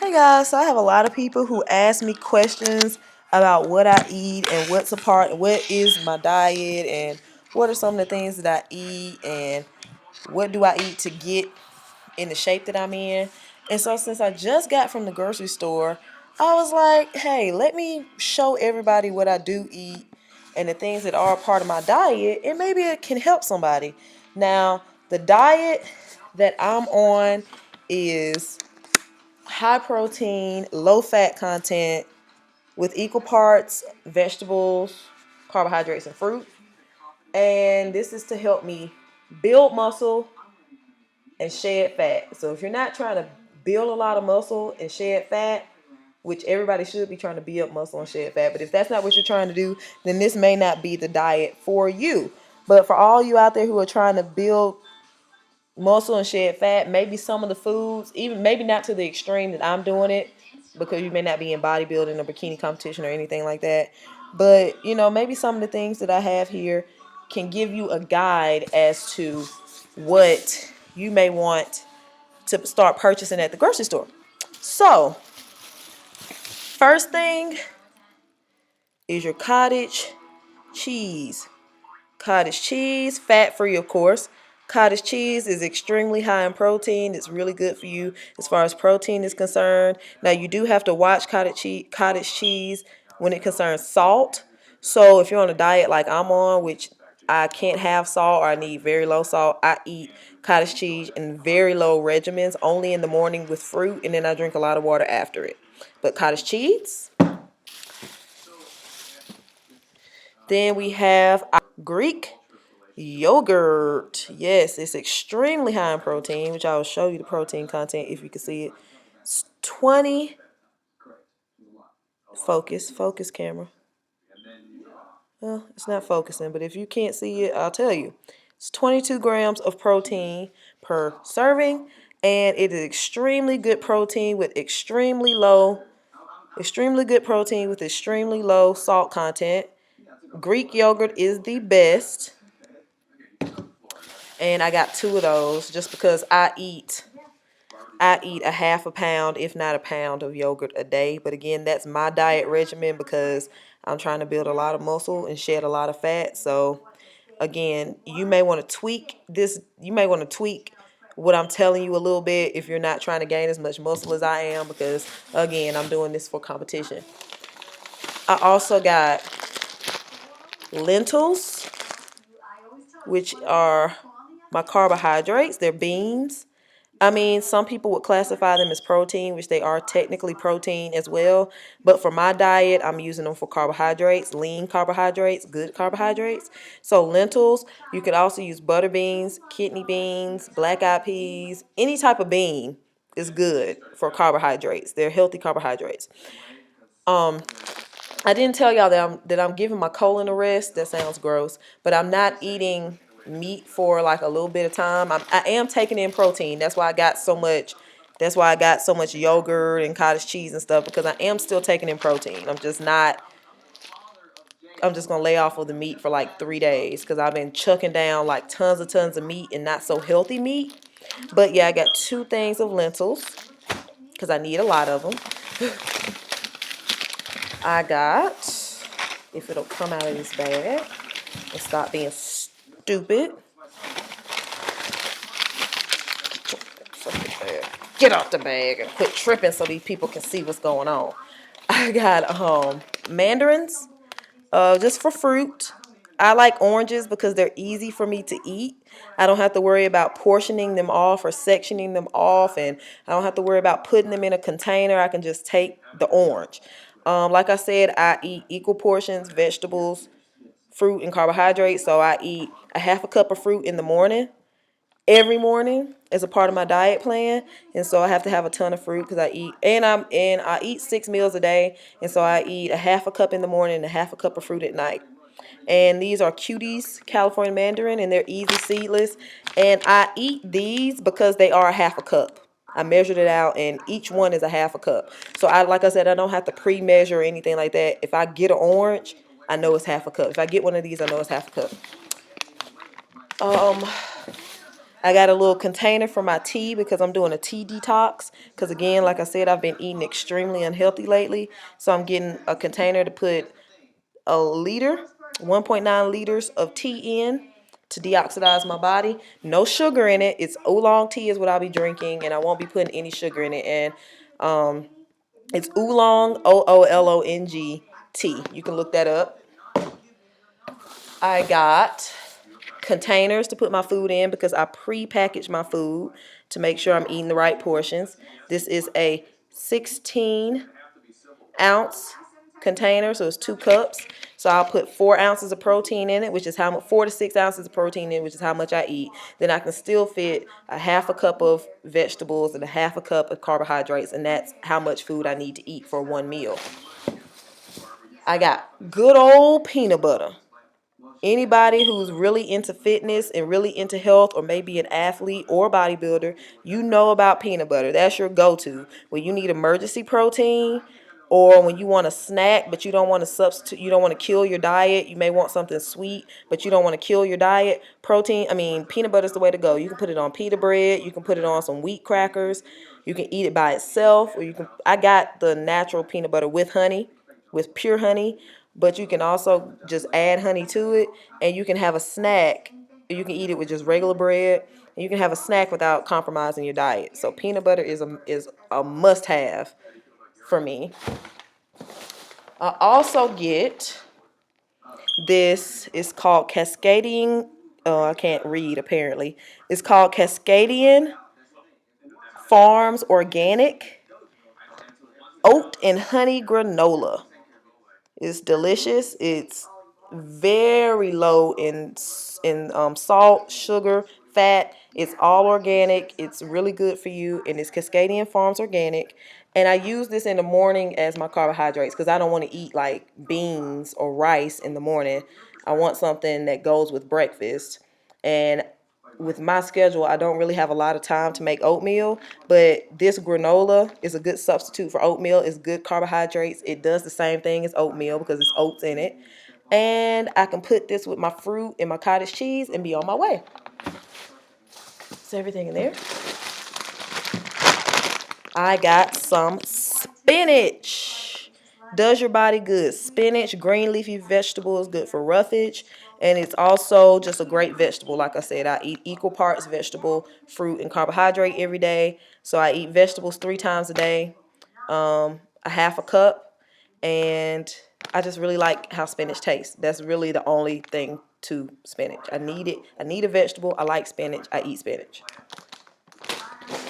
Hey guys, so I have a lot of people who ask me questions about what I eat and what is my diet and what are some of the things that I eat and what do I eat to get in the shape that I'm in. And so since I just got from the grocery store, I was like, hey, let me show everybody what I do eat and the things that are part of my diet, and maybe it can help somebody. Now, the diet that I'm on is high protein, low fat content with equal parts vegetables, carbohydrates, and fruit. And this is to help me build muscle and shed fat. So if you're not trying to build a lot of muscle and shed fat, which everybody should be trying to build muscle and shed fat, but if that's not what you're trying to do, then this may not be the diet for you. But for all you out there who are trying to build muscle and shed fat, maybe some of the foods, even maybe not to the extreme that I'm doing it, because you may not be in bodybuilding or bikini competition or anything like that. But maybe some of the things that I have here can give you a guide as to what you may want to start purchasing at the grocery store. So, first thing is your cottage cheese. Cottage cheese, fat-free, of course. Cottage cheese is extremely high in protein. It's really good for you as far as protein is concerned. Now, you do have to watch cottage cheese when it concerns salt. So if you're on a diet like I'm on, which I can't have salt or I need very low salt, I eat cottage cheese in very low regimens, only in the morning with fruit, and then I drink a lot of water after it. But cottage cheese. Then we have Greek yogurt. Yes, it's extremely high in protein, which I'll show you the protein content if you can see it. It's 20. Focus camera. Well, it's not focusing, but if you can't see it, I'll tell you. It's 22 grams of protein per serving, and it is extremely good protein with extremely low salt content. Greek yogurt is the best. And I got two of those just because I eat a half a pound, if not a pound, of yogurt a day. But again, that's my diet regimen because I'm trying to build a lot of muscle and shed a lot of fat. So again, you may want to tweak this. You may want to tweak what I'm telling you a little bit if you're not trying to gain as much muscle as I am, because again, I'm doing this for competition. I also got lentils, which are my carbohydrates. They're beans. I mean, some people would classify them as protein, which they are technically protein as well. But for my diet, I'm using them for carbohydrates, lean carbohydrates, good carbohydrates. So lentils, you could also use butter beans, kidney beans, black eyed peas, any type of bean is good for carbohydrates. They're healthy carbohydrates. I didn't tell y'all that I'm giving my colon a rest. That sounds gross, but I'm not eating meat for like a little bit of time. I am taking in protein. That's why I got so much. That's why I got so much yogurt and cottage cheese and stuff, because I am still taking in protein. I'm just not. I'm just gonna lay off of the meat for like 3 days because I've been chucking down like tons of meat and not so healthy meat. But yeah, I got 2 things of lentils because I need a lot of them. I got, if it'll come out of this bag and stop being stupid. Get off the bag and quit tripping so these people can see what's going on. I got mandarins, just for fruit. I like oranges because they're easy for me to eat. I don't have to worry about portioning them off or sectioning them off, and I don't have to worry about putting them in a container. I can just take the orange. Like I said, I eat equal portions, vegetables, fruit, and carbohydrates. So I eat a half a cup of fruit in the morning, every morning, as a part of my diet plan. And so I have to have a ton of fruit because I eat 6 meals a day, and so I eat a half a cup in the morning and a half a cup of fruit at night. And these are Cuties California Mandarin, and they're easy seedless. And I eat these because they are a half a cup. I measured it out, and each one is a half a cup. So like I said, I don't have to pre-measure or anything like that. If I get an orange, I know it's half a cup. If I get one of these, I know it's half a cup. Um, I got a little container for my tea because I'm doing a tea detox. Because again, like I said, I've been eating extremely unhealthy lately. So I'm getting a container to put a liter, 1.9 liters of tea in to deoxidize my body. No sugar in it. It's oolong tea is what I'll be drinking, and I won't be putting any sugar in it. And it's oolong, OOLONG tea. You can look that up. I got containers to put my food in because I pre-package my food to make sure I'm eating the right portions. This is a 16-ounce container, so it's 2 cups. So I'll put 4 ounces of protein in it, which is how much, 4 to 6 ounces of protein in, which is how much I eat. Then I can still fit a half a cup of vegetables and a half a cup of carbohydrates, and that's how much food I need to eat for one meal. I got good old peanut butter. Anybody who's really into fitness and really into health, or maybe an athlete or bodybuilder, you know about peanut butter. That's your go-to when you need emergency protein, or when you want a snack but you don't want to substitute, you don't want to kill your diet. You may want something sweet but you don't want to kill your diet. Peanut butter is the way to go. You can put it on pita bread, you can put it on some wheat crackers, you can eat it by itself, or I got the natural peanut butter with honey, with pure honey, but you can also just add honey to it, and you can have a snack. You can eat it with just regular bread, and you can have a snack without compromising your diet. So peanut butter is a must-have for me. I also get this. It's called Cascadian. Oh, I can't read apparently. It's called Cascadian Farms Organic Oat and Honey Granola. It's delicious. It's very low in salt, sugar, fat. It's all organic. It's really good for you, and it's Cascadian Farms Organic. And I use this in the morning as my carbohydrates because I don't want to eat like beans or rice in the morning. I want something that goes with breakfast. And with my schedule, I don't really have a lot of time to make oatmeal, but this granola is a good substitute for oatmeal. It's good carbohydrates. It does the same thing as oatmeal because it's oats in it. And I can put this with my fruit and my cottage cheese and be on my way. Is everything in there? I got some spinach. Does your body good. Spinach, green leafy vegetable is good for roughage. And it's also just a great vegetable. Like I said, I eat equal parts vegetable, fruit, and carbohydrate every day. So I eat vegetables 3 times a day, a half a cup. And I just really like how spinach tastes. That's really the only thing to spinach. I need it. I need a vegetable. I like spinach. I eat spinach.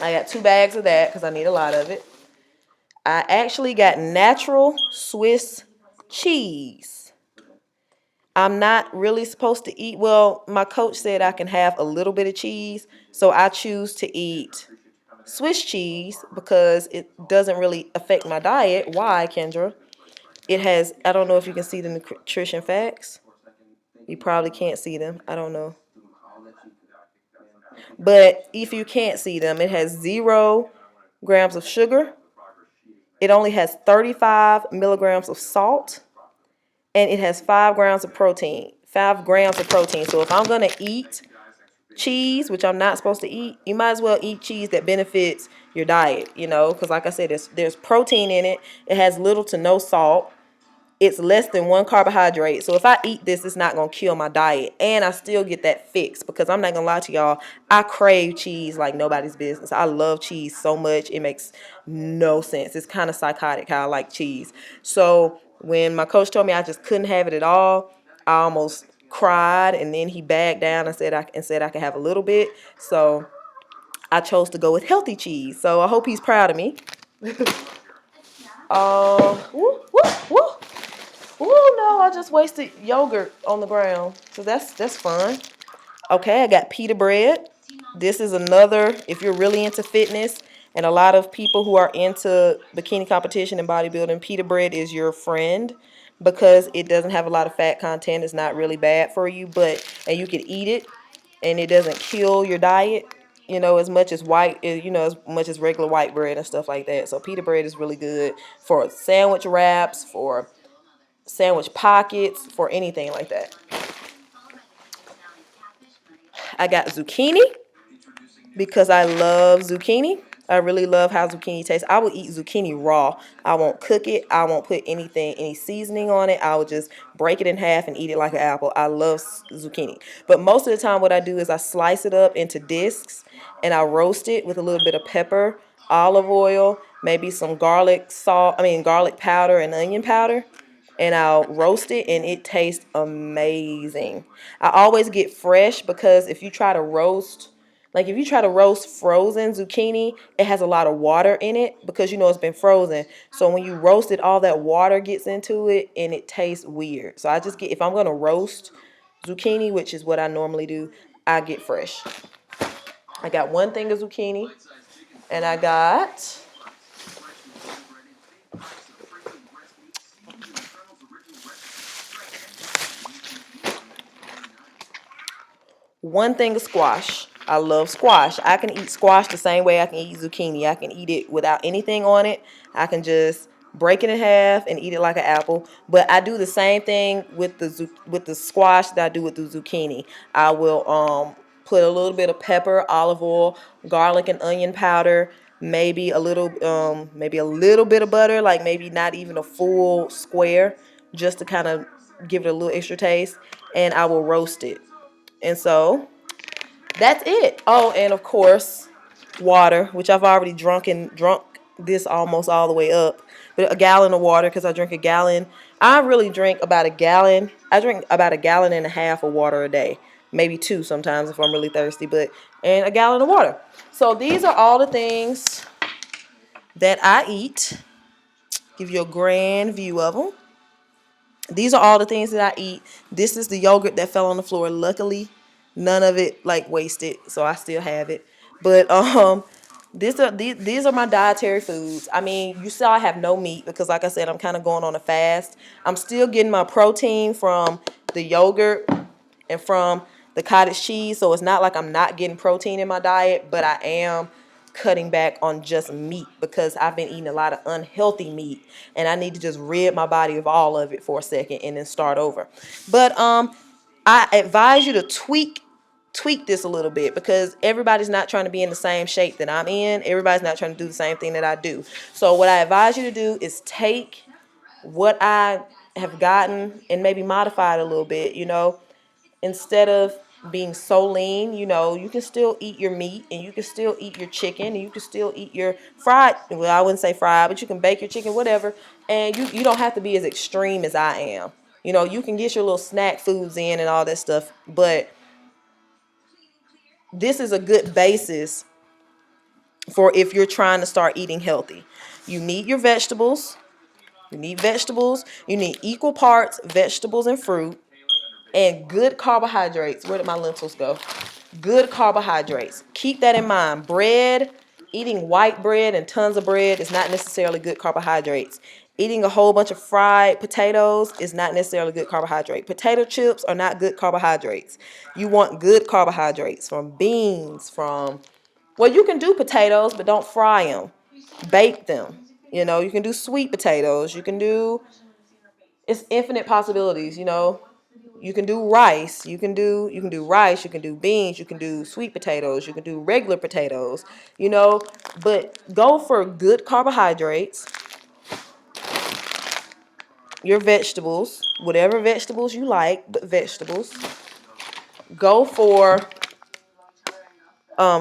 I got 2 bags of that because I need a lot of it. I actually got natural Swiss cheese. I'm not really supposed to eat, well, my coach said I can have a little bit of cheese, so I choose to eat Swiss cheese because it doesn't really affect my diet. Why, Kendra? It has, I don't know if you can see the nutrition facts. You probably can't see them. I don't know. But if you can't see them, it has 0 grams of sugar. It only has 35 milligrams of salt, and it has 5 grams of protein. 5 grams of protein. So if I'm going to eat cheese, which I'm not supposed to eat, you might as well eat cheese that benefits your diet, because like I said, there's protein in it. It has little to no salt. It's less than 1 carbohydrate. So if I eat this, it's not going to kill my diet. And I still get that fix because I'm not going to lie to y'all. I crave cheese like nobody's business. I love cheese so much. It makes no sense. It's kind of psychotic how I like cheese. So when my coach told me I just couldn't have it at all, I almost cried. And then he backed down and said I could have a little bit. So I chose to go with healthy cheese. So I hope he's proud of me. Woo, woo, woo. Oh no, I just wasted yogurt on the ground. So that's fun. Okay, I got pita bread. This is another, if you're really into fitness, and a lot of people who are into bikini competition and bodybuilding, pita bread is your friend because it doesn't have a lot of fat content. It's not really bad for you, and you can eat it and it doesn't kill your diet, as much as as much as regular white bread and stuff like that. So pita bread is really good for sandwich wraps, for sandwich pockets, for anything like that. I got zucchini. because I love zucchini. I really love how zucchini tastes. I will eat zucchini raw. I won't cook it. I won't put any seasoning on it. I will just break it in half and eat it like an apple. I love zucchini. But most of the time what I do is I slice it up into discs and I roast it with a little bit of pepper, olive oil, maybe some garlic powder and onion powder, and I'll roast it and it tastes amazing. I always get fresh because if you try to roast frozen zucchini, it has a lot of water in it because it's been frozen. So when you roast it, all that water gets into it and it tastes weird. So if I'm going to roast zucchini, which is what I normally do, I get fresh. I got one thing of zucchini and I got one thing of squash. I love squash. I can eat squash the same way I can eat zucchini. I can eat it without anything on it. I can just break it in half and eat it like an apple. But I do the same thing with the squash that I do with the zucchini. I will put a little bit of pepper, olive oil, garlic and onion powder, maybe a little bit of butter, like maybe not even a full square, just to kind of give it a little extra taste, and I will roast it. And so that's it. Oh, and of course, water, which I've already drunk this almost all the way up. But a gallon of water, because I drink a gallon. I really drink about a gallon. I drink about a gallon and a half of water a day. Maybe two sometimes if I'm really thirsty, and a gallon of water. So these are all the things that I eat. Give you a grand view of them. These are all the things that I eat. This is the yogurt that fell on the floor. Luckily, none of it wasted, so I still have it. But these are my dietary foods. I mean, you saw I have no meat because, like I said, I'm kind of going on a fast. I'm still getting my protein from the yogurt and from the cottage cheese, so it's not like I'm not getting protein in my diet, but I am cutting back on just meat because I've been eating a lot of unhealthy meat and I need to just rid my body of all of it for a second and then start over. But I advise you to tweak this a little bit because everybody's not trying to be in the same shape that I'm in. Everybody's not trying to do the same thing that I do. So what I advise you to do is take what I have gotten and maybe modify it a little bit, instead of being so lean, you can still eat your meat and you can still eat your chicken and you can still eat your fried, well, I wouldn't say fried, but you can bake your chicken, whatever. And you don't have to be as extreme as I am. You can get your little snack foods in and all that stuff, but this is a good basis for if you're trying to start eating healthy. You need your vegetables. You need vegetables. You need equal parts vegetables and fruit and good carbohydrates. Where did my lentils go? Good carbohydrates. Keep that in mind. Bread, eating white bread and tons of bread is not necessarily good carbohydrates. Eating a whole bunch of fried potatoes is not necessarily good carbohydrate. Potato chips are not good carbohydrates. You want good carbohydrates from beans, well, you can do potatoes, but don't fry them. Bake them. You can do sweet potatoes. It's infinite possibilities, You can do rice. You can do rice. You can do beans. You can do sweet potatoes. You can do regular potatoes. But go for good carbohydrates. Your vegetables, whatever vegetables you like, but vegetables. Go for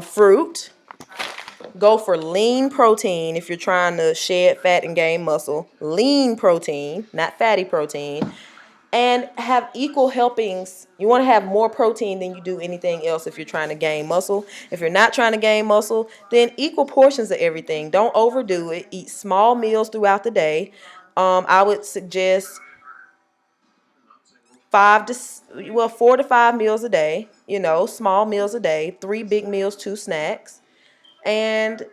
fruit. Go for lean protein if you're trying to shed fat and gain muscle. Lean protein, not fatty protein. And have equal helpings. You want to have more protein than you do anything else if you're trying to gain muscle. If you're not trying to gain muscle, then equal portions of everything. Don't overdo it. Eat small meals throughout the day. I would suggest 4 to 5 meals a day. Small meals a day. 3 big meals, 2 snacks, and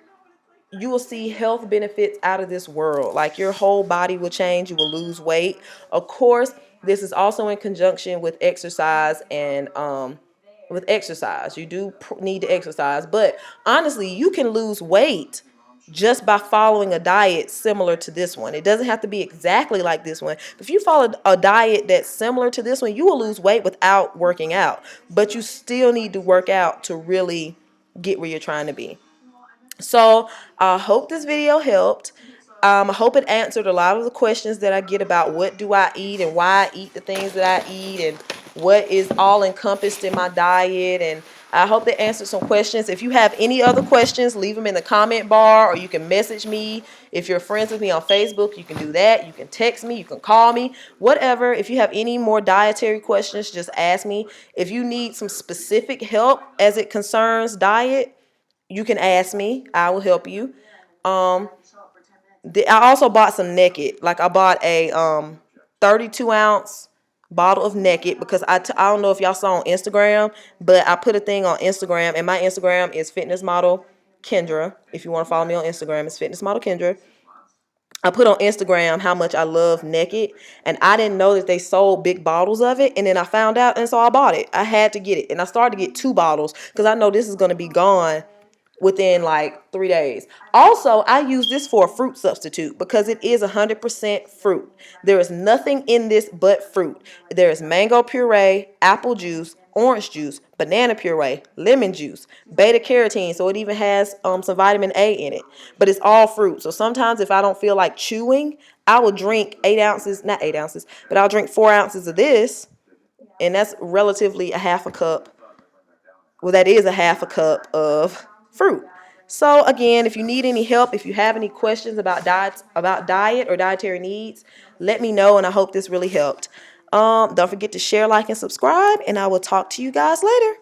you will see health benefits out of this world. Like your whole body will change. You will lose weight. Of course, this is also in conjunction with exercise and with exercise. You do need to exercise, but honestly, you can lose weight just by following a diet similar to this one. It doesn't have to be exactly like this one. If you follow a diet that's similar to this one, you will lose weight without working out, but you still need to work out to really get where you're trying to be. So I hope this video helped. I hope it answered a lot of the questions that I get about what do I eat and why I eat the things that I eat and what is all encompassed in my diet. And I hope they answered some questions. If you have any other questions, leave them in the comment bar, or you can message me. If you're friends with me on Facebook, you can do that. You can text me, you can call me, whatever. If you have any more dietary questions, just ask me. If you need some specific help as it concerns diet, you can ask me. I will help you. I also bought some Naked. Like I bought a 32 ounce bottle of Naked because I don't know if y'all saw on Instagram, but I put a thing on Instagram, and my Instagram is fitness model Kendra. If you want to follow me on Instagram, it's fitness model Kendra. I put on Instagram how much I love Naked, and I didn't know that they sold big bottles of it, and then I found out, and so I bought it. I had to get it, and I started to get 2 bottles because I know this is going to be gone within like 3 days. Also, I use this for a fruit substitute because it is 100% fruit. There is nothing in this but fruit. There is mango puree, apple juice, orange juice, banana puree, lemon juice, beta carotene, so it even has some vitamin A in it. But it's all fruit. So sometimes if I don't feel like chewing, I will drink 8 ounces, not 8 ounces, but I'll drink 4 ounces of this, and that's relatively a half a cup. Well, that is a half a cup of fruit. So again, if you need any help, if you have any questions about diet or dietary needs, let me know, and I hope this really helped. Don't forget to share, like, and subscribe, and I will talk to you guys later.